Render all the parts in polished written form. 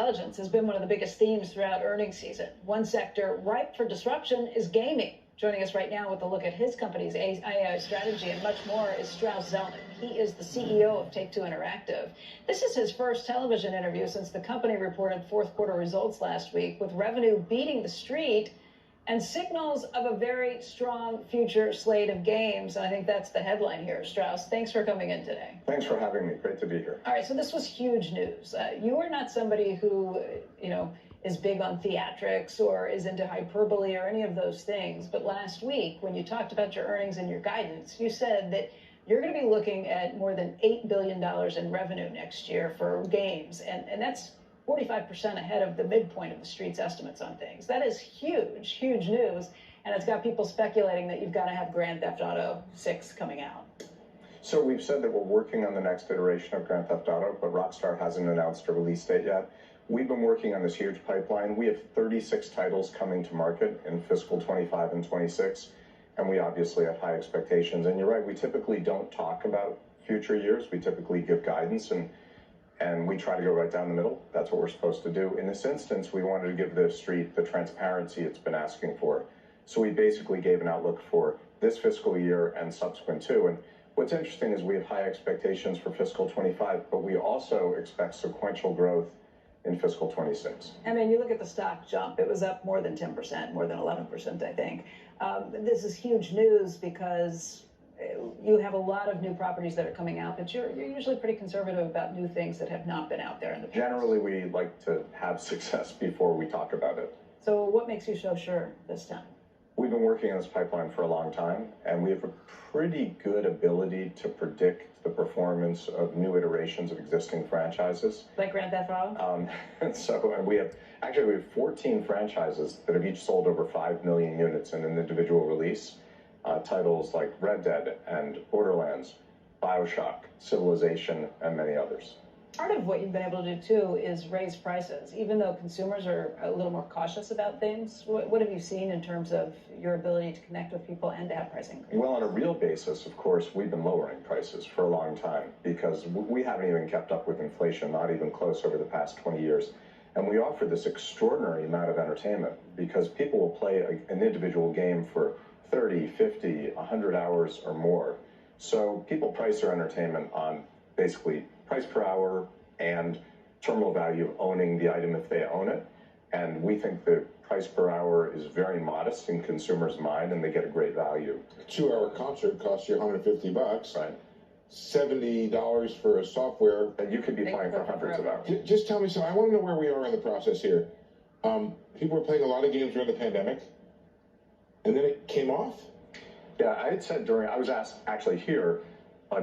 Intelligence has been one of the biggest themes throughout earnings season. One sector ripe for disruption is gaming. Joining us right now with a look at his company's AI strategy and much more is Strauss Zelnick. He is the CEO of Take-Two Interactive. This is his first television interview since the company reported fourth quarter results last week, with revenue beating the street and signals of a very strong future slate of games. And I think that's the headline here. Strauss, thanks for coming in today. Thanks for having me. Great to be here. All right, so this was huge news. You are not somebody who, is big on theatrics or is into hyperbole or any of those things. But last week, when you talked about your earnings and your guidance, you said that you're going to be looking at more than $8 billion in revenue next year for games. And that's 45% ahead of the midpoint of the street's estimates on things. That is huge, huge news. And it's got people speculating that you've got to have Grand Theft Auto 6 coming out. So we've said that we're working on the next iteration of Grand Theft Auto, but Rockstar hasn't announced a release date yet. We've been working on this huge pipeline. We have 36 titles coming to market in fiscal 25 and 26, and we obviously have high expectations. And you're right, we typically don't talk about future years. We typically give guidance, and we try to go right down the middle. That's what we're supposed to do. In this instance, we wanted to give the street the transparency it's been asking for. So we basically gave an outlook for this fiscal year and subsequent too. And what's interesting is we have high expectations for fiscal 25, but we also expect sequential growth in fiscal 26. I mean, you look at the stock jump, it was up more than 10%, more than 11%, I think. This is huge news because you have a lot of new properties that are coming out, but you're usually pretty conservative about new things that have not been out there in the past. Generally, we like to have success before we talk about it. So what makes you so sure this time? We've been working on this pipeline for a long time, and we have a pretty good ability to predict the performance of new iterations of existing franchises. Like Grand Theft Auto? And we have 14 franchises that have each sold over 5 million units in an individual release. Titles like Red Dead and Borderlands, BioShock, Civilization, and many others. Part of what you've been able to do, too, is raise prices. Even though consumers are a little more cautious about things, what have you seen in terms of your ability to connect with people and to have price increases? Well, on a real basis, of course, we've been lowering prices for a long time because we haven't even kept up with inflation, not even close over the past 20 years. And we offer this extraordinary amount of entertainment because people will play an individual game for 30, 50, 100 hours or more. So people price their entertainment on basically price per hour and terminal value of owning the item if they own it. And we think the price per hour is very modest in consumers' mind, and they get a great value. A 2-hour concert costs you $150. Right. $70 for a software. And you could be playing for hundreds of hours. Just tell me something. I want to know where we are in the process here. People were playing a lot of games during the pandemic, and then it came off? Yeah, I had said I was asked actually here,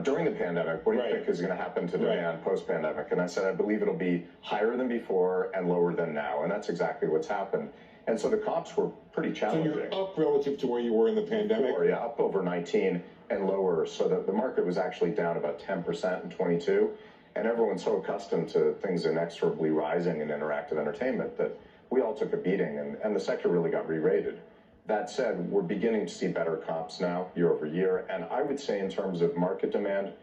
during the pandemic, what do you think is going to happen to demand post-pandemic? And I said, I believe it'll be higher than before and lower than now. And that's exactly what's happened. And so the comps were pretty challenging. So you're up relative to where you were in the pandemic? Before, yeah, up over 19 and lower. So the market was actually down about 10% in 22. And everyone's so accustomed to things inexorably rising in interactive entertainment that we all took a beating, and the sector really got re-rated. That said, we're beginning to see better comps now, year over year. And I would say in terms of market demand,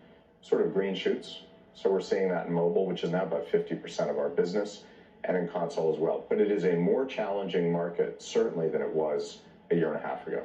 sort of green shoots. So we're seeing that in mobile, which is now about 50% of our business, and in console as well. But it is a more challenging market, certainly, than it was a year and a half ago.